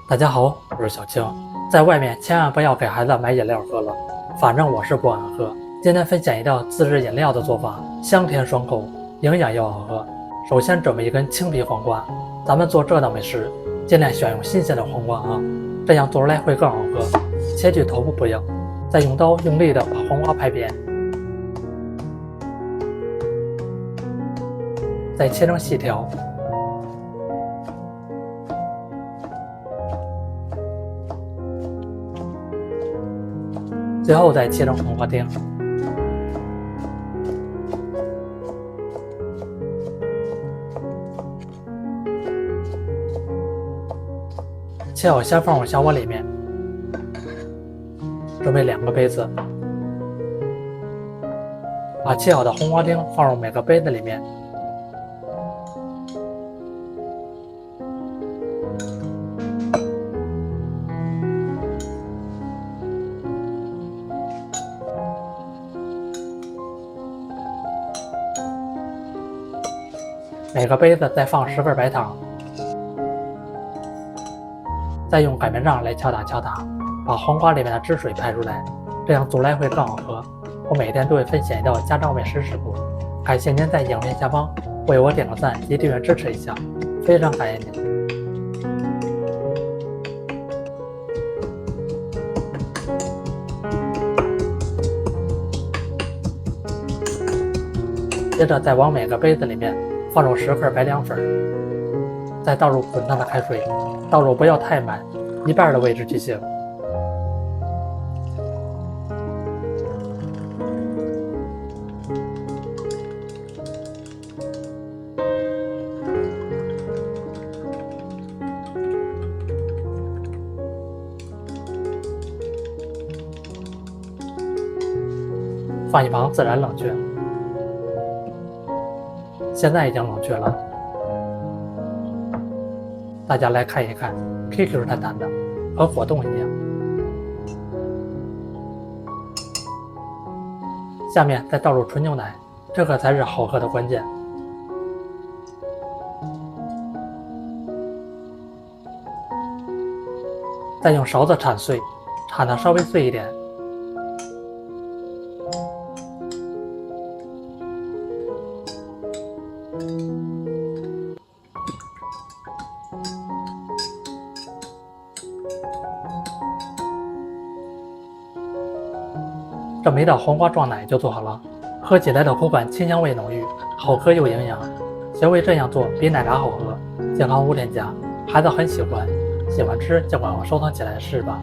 大家好，我是小青。在外面千万不要给孩子买饮料喝了，反正我是不敢喝。今天分享一道自制饮料的做法，香甜爽口，营养又好喝。首先准备一根青皮黄瓜，咱们做这道美食尽量选用新鲜的黄瓜啊，这样做出来会更好喝。切去头部不要，再用刀用力的把黄瓜拍扁，再切成细条。最后再切成黄瓜丁，切好先放入小碗里面，准备2个杯子，把切好的黄瓜丁放入每个杯子里面。每个杯子再放10份白糖，再用擀面杖来敲打，把黄瓜里面的汁水排出来，这样做来会更好喝。我每天都会分享一道家常美食食谱，感谢您在影片下方为我点个赞及订阅支持一下，非常感谢您。接着再往每个杯子里面放入10份白凉粉，再倒入滚烫的开水，倒入不要太满，1半的位置就行。放一旁自然冷却。现在已经冷却了，大家来看一看 ，QQ 弹弹的，和果冻一样。下面再倒入纯牛奶，这个才是好喝的关键。再用勺子铲碎，铲得稍微碎一点。这么一道黄瓜撞奶就做好了，喝起来的口感清香味浓郁，好喝又营养。学会这样做比奶茶好喝，健康无添加，孩子很喜欢，喜欢吃就赶快收藏起来试吧。